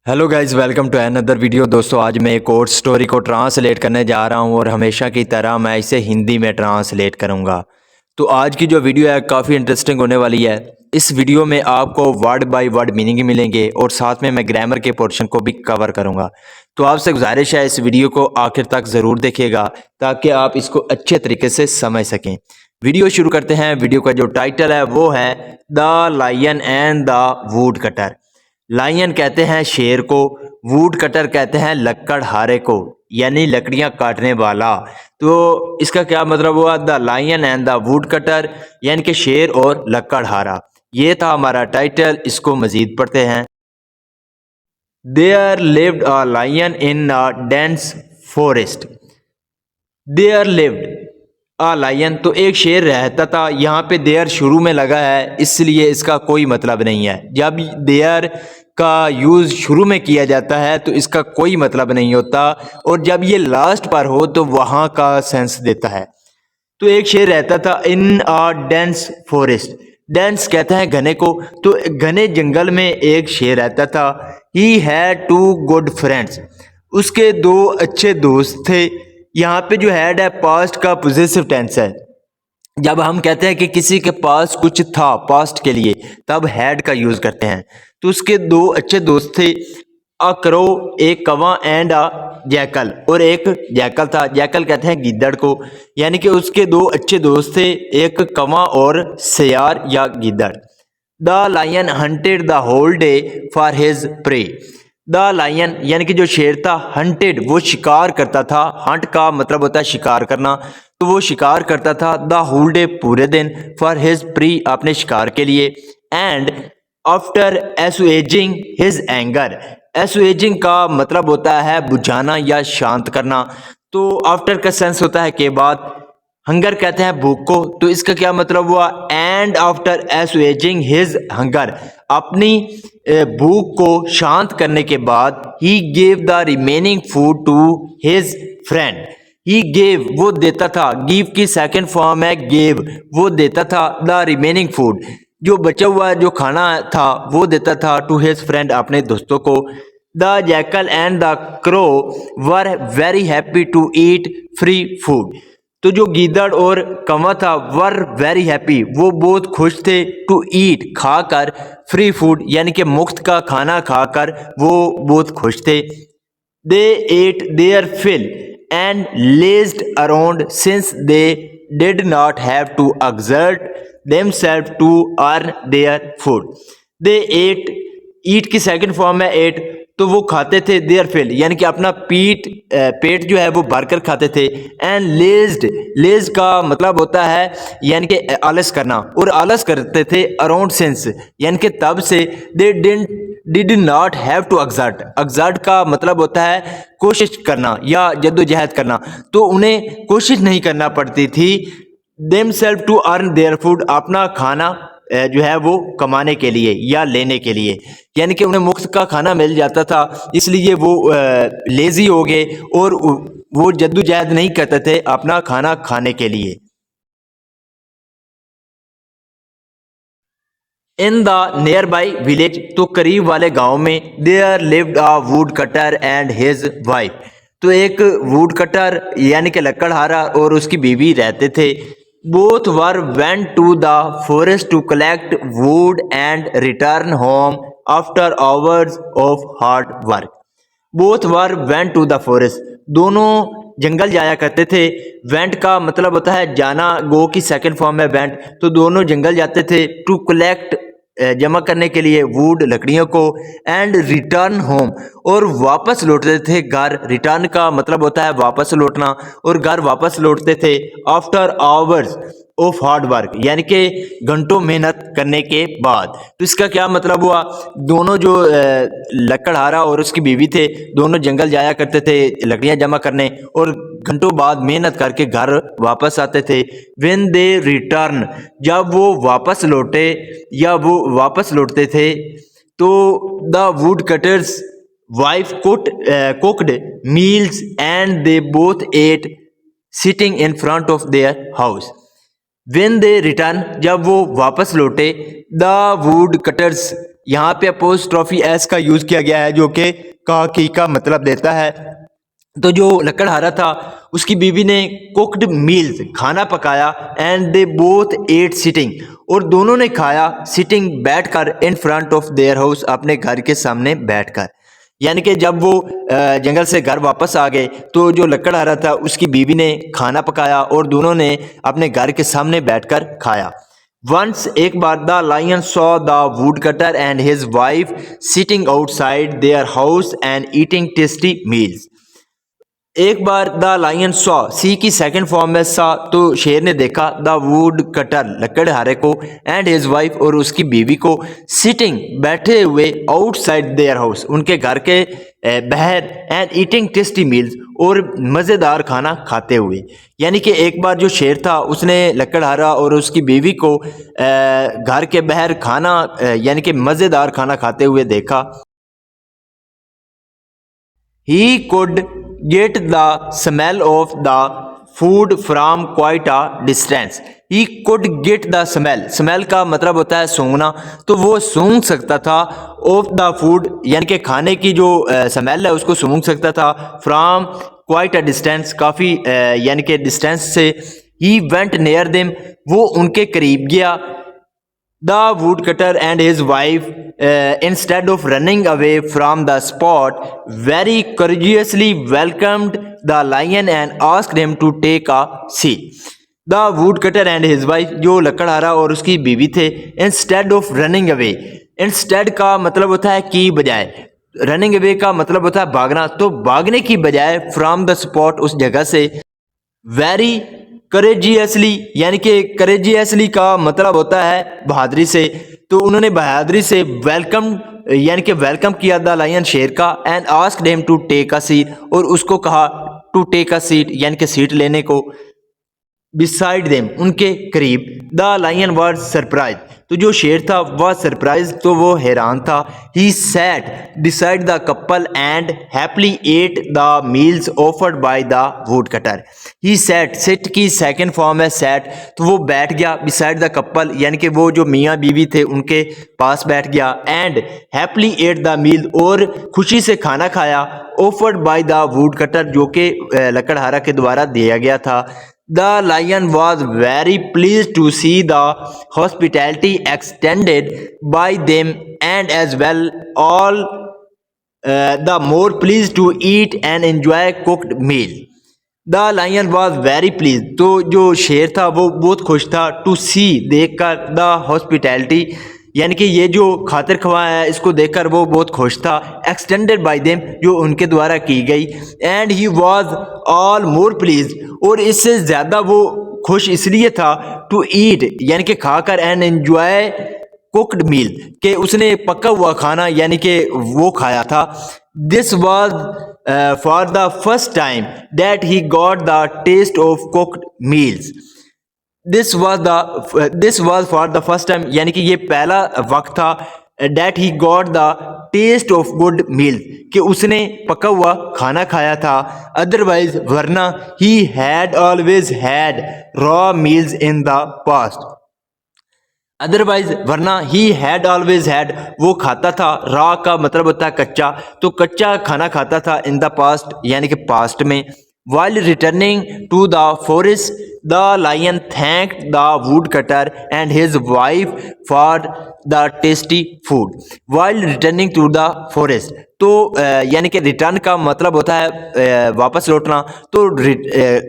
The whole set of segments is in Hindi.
Hello guys, welcome to another video. दोस्तों, आज मैं एक और स्टोरी को ट्रांसलेट करने जा रहा हूं और हमेशा की तरह मैं इसे हिंदी में ट्रांसलेट करूंगा। तो आज की जो वीडियो है काफ़ी इंटरेस्टिंग होने वाली है। इस वीडियो में आपको वर्ड बाय वर्ड मीनिंग मिलेंगे और साथ में मैं ग्रामर के पोर्शन को भी कवर करूंगा। तो आपसे गुजारिश है इस वीडियो को आखिर तक ज़रूर देखिएगा ताकि आप इसको अच्छे तरीके से समझ सकें। वीडियो शुरू करते हैं। वीडियो का जो टाइटल है वो है the lion and the would cutter. Lion कहते हैं शेर को, वुड कटर कहते हैं लकड़हारे को, यानी लकड़ियां काटने वाला। तो इसका क्या मतलब हुआ? The lion and the would cutter, यानी कि शेर और लकड़हारा। ये था हमारा टाइटल। इसको मजीद पढ़ते हैं। There lived a lion in a dense forest. There lived a lion, तो एक शेर रहता था। यहाँ पे देयर शुरू में लगा है इसलिए इसका कोई मतलब नहीं है। जब देयर का यूज शुरू में किया जाता है तो इसका कोई मतलब नहीं होता, और जब ये लास्ट पर हो तो वहां का सेंस देता है। तो एक शेर रहता था इन अ डेंस फॉरेस्ट। डेंस कहते हैं घने को, तो घने जंगल में एक शेर रहता था। He had two good friends, उसके दो अच्छे दोस्त थे। यहाँ पे जो हैड है पास्ट का पोजेसिव टेंस है। जब हम कहते हैं कि किसी के पास कुछ था पास्ट के लिए, तब हैड का यूज करते हैं। तो उसके दो अच्छे दोस्त थे, अ क्रो, एक कौवा, एंड अ जैकल, और एक जैकल था। जैकल कहते हैं गिद्दड़ को, यानी कि उसके दो अच्छे दोस्त थे, एक कौवा और सियार या गिद्दड़। The lion hunted the whole day for his prey. The lion यानी कि जो शेर था, हंटेड वो शिकार करता था। हंट का मतलब होता है शिकार करना, तो वो शिकार करता था द होल डे पूरे दिन, फॉर हिज प्री अपने शिकार के लिए, and after assuaging his anger. एसुएजिंग का मतलब होता है बुझाना या शांत करना। तो आफ्टर का सेंस होता है के बाद। हंगर कहते हैं भूख को, तो इसका क्या मतलब हुआ? And after assuaging his hunger, अपनी भूख को शांत करने के बाद, he gave the remaining food to his friend. He gave वो देता था, गिव की सेकंड फॉर्म है गेव, वो देता था द रिमेनिंग फूड, जो बचा हुआ जो खाना था वो देता था टू हिज फ्रेंड अपने दोस्तों को। The jackal and the crow were very happy to eat free food. तो जो गीदड़ और कौवा था, वर वेरी हैप्पी वो बहुत खुश थे, टू ईट खाकर, फ्री फूड यानी कि मुफ्त का खाना खाकर वो बहुत खुश थे। They ate their fill and lazed around since they did not have to exert themselves to earn their food. They ate, eat की सेकंड फॉर्म है एट, तो वो खाते थे देयर फिल यानी कि अपना पेट जो है वो भरकर खाते थे। एंड लेज्ड, लेज का मतलब होता है यानी कि आलस करना, और आलस करते थे अराउंड सिंस यानी कि तब से। They did not have to exert का मतलब होता है कोशिश करना या जद्दोजहद करना, तो उन्हें कोशिश नहीं करना पड़ती थी। Themselves to earn their food, अपना खाना जो है वो कमाने के लिए या लेने के लिए, यानी कि उन्हें मुफ्त का खाना मिल जाता था, इसलिए वो लेजी हो गए और वो जद्दोजहद नहीं करते थे अपना खाना खाने के लिए। In the nearby village, तो करीब वाले गांव में, there lived a would cutter and his wife, तो एक वुड कटर यानी कि लकड़हारा और उसकी बीवी रहते थे। Both were went to the forest to collect wood and return home after hours of hard work. Both were went to the forest, दोनों जंगल जाया करते थे। वेंट का मतलब होता है जाना, गो की सेकंड फॉर्म है वेंट, तो दोनों जंगल जाते थे। टू कलेक्ट जमा करने के लिए, वुड लकड़ियों को, एंड रिटर्न होम और वापस लौटते थे घर। रिटर्न का मतलब होता है वापस लौटना, और घर वापस लौटते थे after hours of hard work यानी कि घंटों मेहनत करने के बाद। तो इसका क्या मतलब हुआ? दोनों जो लकड़हारा और उसकी बीवी थे, दोनों जंगल जाया करते थे लकड़ियां जमा करने, और घंटों बाद मेहनत करके घर वापस आते थे। व्हेन दे रिटर्न, जब वो वापस लौटे या वो वापस लौटते थे, तो the woodcutter's wife cooked meals and they both at sitting in front of their house. When they return, जब वो वापस लौटे, द वुड कटर्स यहाँ पे अपोस्ट्रोफी एस का यूज किया गया है जो कि का की का मतलब देता है। तो जो लकड़हारा था उसकी बीवी ने कुक्ड मील्स खाना पकाया and they both at sitting, और दोनों ने खाया सिटिंग बैठकर in front of their house अपने घर के सामने बैठकर। यानी कि जब वो जंगल से घर वापस आ गए तो जो लकड़हारा था उसकी बीवी ने खाना पकाया और दोनों ने अपने घर के सामने बैठकर खाया। वंस एक बार the lion saw the would cutter and his wife sitting outside their house and eating tasty meals. एक बार द लायन सॉ, सी की सेकंड फॉर्म में सा, तो शेर ने देखा द वुड कटर लकड़हारे को एंड हिज वाइफ और उसकी बीवी को सिटिंग बैठे हुए आउटसाइड देयर हाउस उनके घर के बाहर एंड ईटिंग टेस्टी मील्स और मज़ेदार खाना खाते हुए। यानी कि एक बार जो शेर था उसने लकड़हारा और उसकी बीवी को घर के बाहर खाना यानी कि मज़ेदार खाना खाते हुए देखा। He could get the smell of the food from quite a distance. He could get the smell. Smell का मतलब होता है सूंघना, तो वो सूंघ सकता था of the food यानी कि खाने की जो स्मेल है उसको सूंघ सकता था from quite a distance, काफ़ी यानी कि डिस्टेंस से। He went near them, वो उनके करीब गया। The woodcutter and his wife, instead of running away from the spot, very courageously welcomed the lion and asked him to take a seat. The woodcutter and his wife, जो लकड़हारा और उसकी बीवी थे, instead of running away, instead का मतलब होता है की बजाय, रनिंग अवे का मतलब होता है भागना, तो भागने की बजाय फ्रॉम द स्पॉट उस जगह से, वेरी करेजियसली यानी कि करेजियसली का मतलब होता है बहादुरी से, तो उन्होंने बहादुरी से वेलकम यानी कि वेलकम किया द लायन शेर का and asked him to take a seat, और उसको कहा टू टेक अ सीट यानी कि सीट लेने को, बिसाइड देम उनके करीब। द लायन वाज सरप्राइज, तो जो शेर था वह सरप्राइज, तो वो हैरान था। He sat beside the couple and happily ate the meals offered by the would cutter. He sat, set की सेकंड फॉर्म है सैट, तो वो बैठ गया बिसाइड द कपल यानी कि वो जो मियाँ बीवी थे उनके पास बैठ गया, and happily ate the meal और खुशी से खाना खाया, offered by the would cutter जो कि लकड़हारा के द्वारा दिया गया था। The lion was very pleased to see the hospitality extended by them and as well all the more pleased to eat and enjoy cooked meal. The lion was very pleased, तो जो शेर था वो बहुत खुश था, to see देखकर, the hospitality यानी कि ये जो खातिर ख्वाह है इसको देखकर वो बहुत खुश था, एक्सटेंडेड बाय देम जो उनके द्वारा की गई, and he was all more please और इससे ज़्यादा वो खुश इसलिए था, टू ईट यानी कि खाकर, एंड एंजॉय कुक्ड मील कि उसने पका हुआ खाना यानी कि वो खाया था। This was for the first time that he got the taste of cooked meals. This was for the first time यानी कि ये पहला वक्त था, that he got the taste of good meal कि उसने पका हुआ खाना खाया था, अदरवाइज वरना he had always had raw meals in the past, otherwise वरना ही हैड ऑलवेज हैड वो खाता था, रॉ का मतलब होता है कच्चा, तो कच्चा खाना खाता था इन द पास्ट यानी कि पास्ट में। While returning to the forest, the lion thanked the woodcutter and his wife for the tasty food. While returning to the forest, तो यानी कि रिटर्न का मतलब होता है वापस लौटना, तो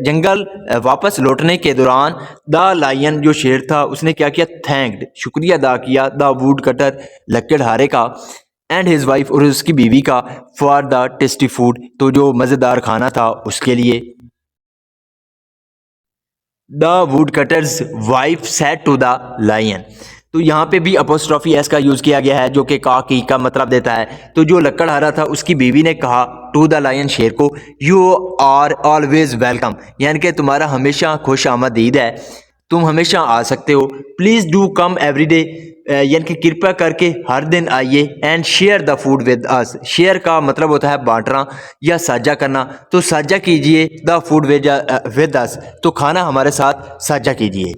जंगल वापस लौटने के दौरान द लायन जो शेर था उसने क्या किया, थैंक्ड शुक्रिया अदा किया, द वुडकटर लकड़हारे का, एंड हिज वाइफ और उसकी बीवी का, फॉर द टेस्टी फूड तो जो मज़ेदार खाना था उसके लिए। The woodcutter's wife said to the lion, तो यहाँ पे भी अपोस्ट्रोफी एस का यूज़ किया गया है जो कि का की का मतलब देता है। तो जो लकड़हारा था उसकी बीवी ने कहा टू द लायन शेर को, यू आर ऑलवेज वेलकम यानी कि तुम्हारा हमेशा खुश आमदीद है, तुम हमेशा आ सकते हो, please do come every day यानी कि कृपया करके हर दिन आइए, and share the food with us, share का मतलब होता है बांटना या साझा करना, तो साझा कीजिए द फूड विद अस, तो खाना हमारे साथ साझा कीजिए।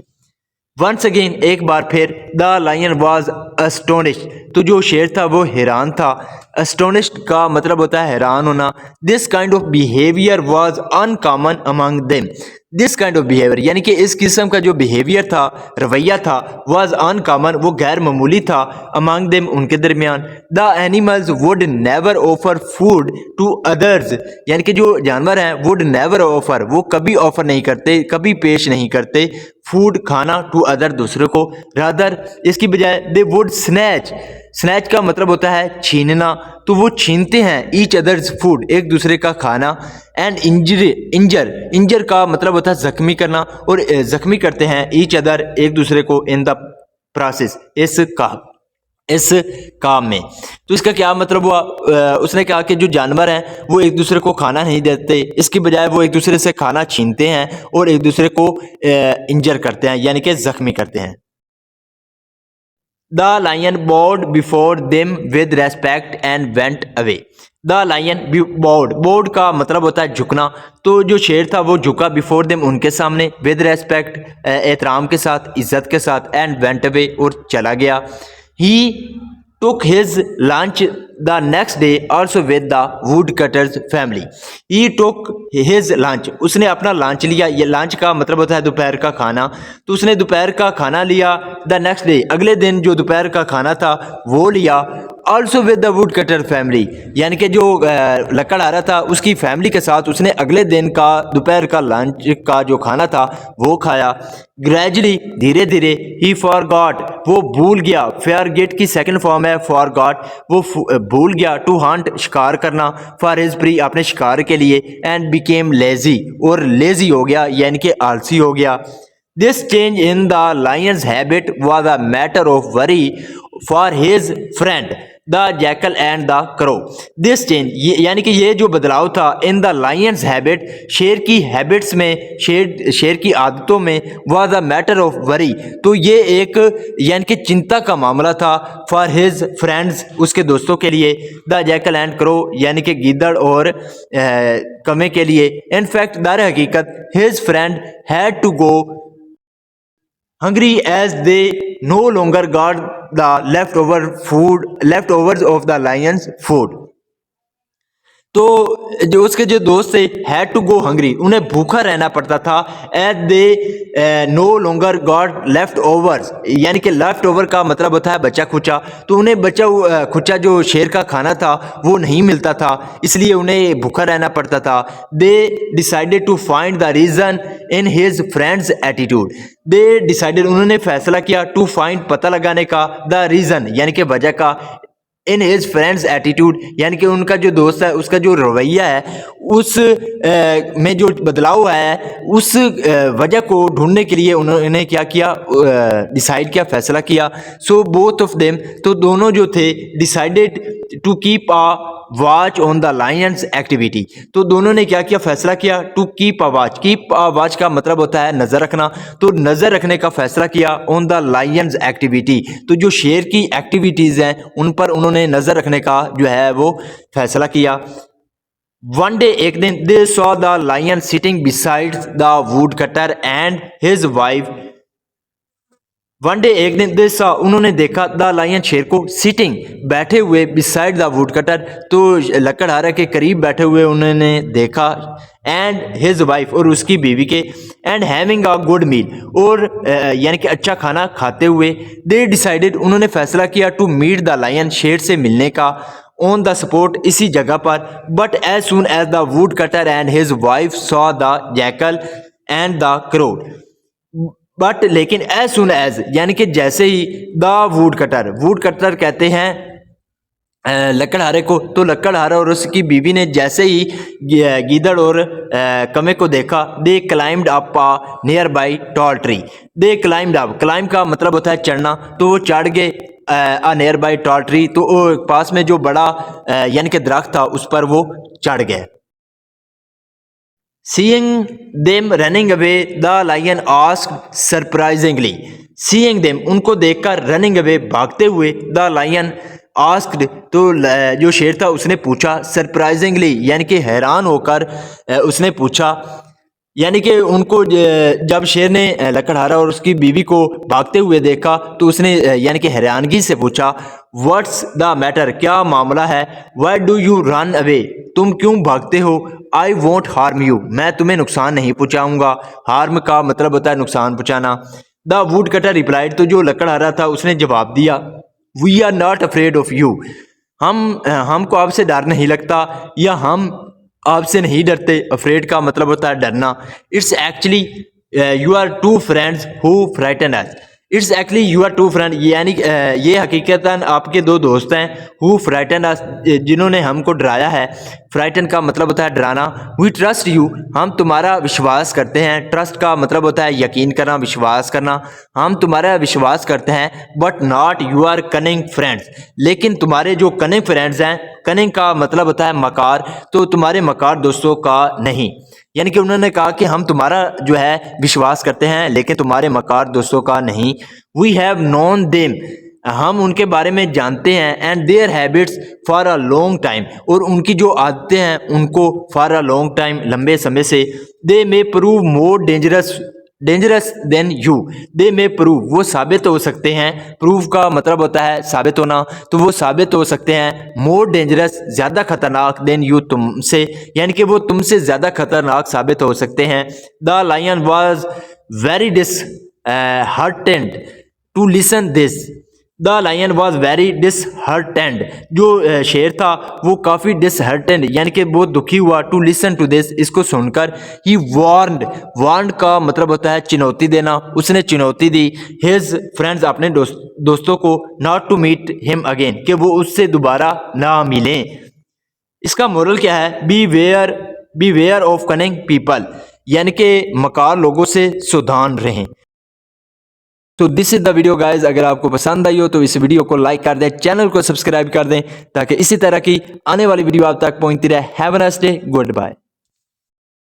वंस अगेन, एक बार फिर, द लायन वॉज अस्टोनिश्ड, तो जो शेर था वो हैरान था। अस्टोनिश्ड का मतलब होता है हैरान होना। This kind of behaviour was uncommon among them, this kind of behaviour यानी कि इस किस्म का जो बिहेवियर था, रवैया था, वॉज अनकॉमन, वो गैर मामूली था, अमंग देम, उनके दरमियान। The animals would never offer food to others, यानी कि जो जानवर हैं वुड नेवर ऑफर, वो कभी ऑफर नहीं करते, कभी पेश नहीं करते फूड, खाना, टू अदर, दूसरे को, रादर, इसकी बजाय दे वुड स्नैच, स्नैच का मतलब होता है छीनना, तो वो छीनते हैं ईच अदर्स फूड, एक दूसरे का खाना। एंड इंजर का मतलब होता है जख्मी करना, और जख्मी करते हैं ईच अदर, एक दूसरे को, इन द प्रोसेस, इस काम में। तो इसका क्या मतलब हुआ? उसने कहा कि जो जानवर हैं वो एक दूसरे को खाना नहीं देते, इसकी बजाय वो एक दूसरे से खाना छीनते हैं और एक दूसरे को इंजर करते हैं, यानी कि जख्मी करते हैं। The lion bowed before them with respect and went away. The lion bowed का मतलब होता है झुकना, तो जो शेर था वो झुका बिफोर देम, उनके सामने, विद रेस्पेक्ट, एहतराम के साथ, इज्जत के साथ, एंड वेंट अवे, और चला गया। ही took his lunch the next day also with the woodcutter's family. He took his lunch, उसने अपना लंच लिया, ये लंच का मतलब होता है दोपहर का खाना, तो उसने दोपहर का खाना लिया, द नेक्स्ट डे, अगले दिन जो दोपहर का खाना था वो लिया, also with the wood cutter family, यानी कि जो लकड़ आ रहा था उसकी फैमिली के साथ उसने अगले दिन का दोपहर का लंच का जो खाना था वो खाया। ग्रेजुअली, धीरे धीरे, ही फॉरगॉट, वो भूल गया, फॉरगेट की सेकंड फॉर्म है फॉरगॉट, वो भूल गया, टू हंट, शिकार करना, फॉर हिज प्री, अपने शिकार के लिए, एंड बिकेम लेजी, और लेजी हो गया, यानी कि आलसी हो गया। This change in the Lions habit was a matter of worry for his friend the jackal and the crow. This change, यानी कि ये जो बदलाव था, इन द लायंस हैबिट, शेर की हैबिट्स में, शेर की आदतों में, was a matter of worry, तो ये एक यानी कि चिंता का मामला था, फॉर हिज फ्रेंड्स, उसके दोस्तों के लिए, द जैकल एंड क्रो, यानी कि गीदड़ और कमे के लिए। इनफैक्ट, दर हकीकत, his friend had to go hungry as they no longer got the leftovers of the lion's food. तो जो उसके जो दोस्त थे, हैड टू गो हंग्री, उन्हें भूखा रहना पड़ता था, as they no longer got leftovers, यानी कि लेफ्ट ओवर का मतलब होता है बचा खुचा, तो उन्हें बचा खुचा जो शेर का खाना था वो नहीं मिलता था, इसलिए उन्हें भूखा रहना पड़ता था। They decided to find the reason in his friend's attitude, they decided, उन्होंने फैसला किया, टू फाइंड, पता लगाने का, द रीज़न, यानी कि वजह का, इन हिज फ्रेंड्स एटीट्यूड, यानी कि उनका जो दोस्त है उसका जो रवैया है उस में जो बदलाव है, उस वजह को ढूंढने के लिए उन्होंने क्या किया, डिसाइड किया, फैसला किया। सो बोथ ऑफ देम, तो दोनों जो थे, decided to keep a watch on the lion's activity, तो दोनों ने क्या किया, फैसला किया, to keep a watch, keep a watch का मतलब होता है नज़र रखना, तो नज़र रखने का फैसला किया, ऑन द लायंस एक्टिविटी, तो जो शेर की एक्टिविटीज़ हैं उन पर उन्होंने नज़र रखने का जो है वो फैसला किया। वन डे, एक दिन, they saw the lion sitting beside the would cutter and his wife. One day, एक दिन, दे सॉ, उन्होंने देखा, द लायन, शेर को, सिटिंग, बैठे हुए, बिसाइड द वुड कटर, तो लकड़हारा के करीब बैठे हुए उन्होंने देखा, एंड हिज वाइफ, और उसकी बीवी के, and having a good meal, और यानी कि अच्छा खाना खाते हुए। दे डिसाइडेड, उन्होंने फैसला किया, टू मीट द लायन, शेर से मिलने का, ऑन द स्पॉट, इसी जगह पर। But as soon as the would cutter and his wife saw the jackal and the crow, but लेकिन एज सुन एज, यानी कि जैसे ही, द वुड कटर कहते हैं लकड़हारे को, तो लकड़हारा और उसकी बीवी ने जैसे ही गीदड़ और कमे को देखा, they climbed up a nearby tall tree, they climbed up, climb का मतलब होता है चढ़ना, तो वो चढ़ गए a nearby tall tree, तो वो पास में जो बड़ा यानी कि दरख्त था उस पर वो चढ़ गए। Seeing them running away, the lion asked surprisingly. Seeing them, उनको देखकर, running away, भागते हुए, the lion asked, तो जो शेर था उसने पूछा, surprisingly, यानी कि हैरान होकर उसने पूछा, यानी कि उनको जब शेर ने लकड़हारा और उसकी बीवी को भागते हुए देखा तो उसने यानी कि हैरानगी से पूछा, व्हाट्स द मैटर, क्या मामला है, why do you run away, तुम क्यों भागते हो, आई वोंट हार्म यू, मैं तुम्हें नुकसान नहीं पहुंचाऊंगा। हार्म का मतलब होता है नुकसान पहुंचाना। द वुड कटर रिप्लाइड, तो जो लकड़हारा था उसने जवाब दिया, we are not afraid of you, हमको आपसे डर नहीं लगता या हम आपसे नहीं डरते। अफ्रेड का मतलब होता है डरना। It's actually you are two friends who frighten us, it's actually you are two friend, यानी ये हकीकतन आपके दो दोस्त हैं, हु फ्राइटन अस, जिन्होंने हमको डराया है। फ्राइटन का मतलब होता है डराना। वी ट्रस्ट यू, हम तुम्हारा विश्वास करते हैं। ट्रस्ट का मतलब होता है यकीन करना, विश्वास करना। हम तुम्हारा विश्वास करते हैं, but not you are cunning friends, लेकिन तुम्हारे जो कनिंग फ्रेंड्स हैं, कनिंग का मतलब होता है मकार, तो तुम्हारे मकार दोस्तों का नहीं। यानी कि उन्होंने कहा कि हम तुम्हारा जो है विश्वास करते हैं लेकिन तुम्हारे मकार दोस्तों का नहीं। वी हैव नोन देम, हम उनके बारे में जानते हैं। And their habits for a long time, और उनकी जो आदतें हैं उनको फॉर अ लॉन्ग टाइम, लंबे समय से। They may prove more dangerous than you, they may prove, वो साबित हो सकते हैं। प्रूव का मतलब होता है साबित होना, तो वो साबित हो सकते हैं मोर डेंजरस, ज़्यादा खतरनाक, देन यू, तुमसे, यानी कि वो तुमसे ज़्यादा खतरनाक साबित हो सकते हैं। The lion was very disheartened to listen this, the lion was very disheartened, जो शेर था वो काफ़ी डिसहर्टेंड यानी कि बहुत दुखी हुआ, टू लिसन टू दिस, इसको सुनकर। ही वार्नड का मतलब होता है चुनौती देना, उसने चुनौती दी। हिज फ्रेंड्स, अपने दोस्तों को, not to meet him again, कि वो उससे दोबारा ना मिलें। इसका मोरल क्या है, beware of cunning people, यानी कि मकार लोगों से सावधान रहें। तो this is the video guys, अगर आपको पसंद आई हो तो इस वीडियो को लाइक कर दें, चैनल को सब्सक्राइब कर दें ताकि इसी तरह की आने वाली वीडियो आप तक पहुंचती रहे। Have a nice day, good bye.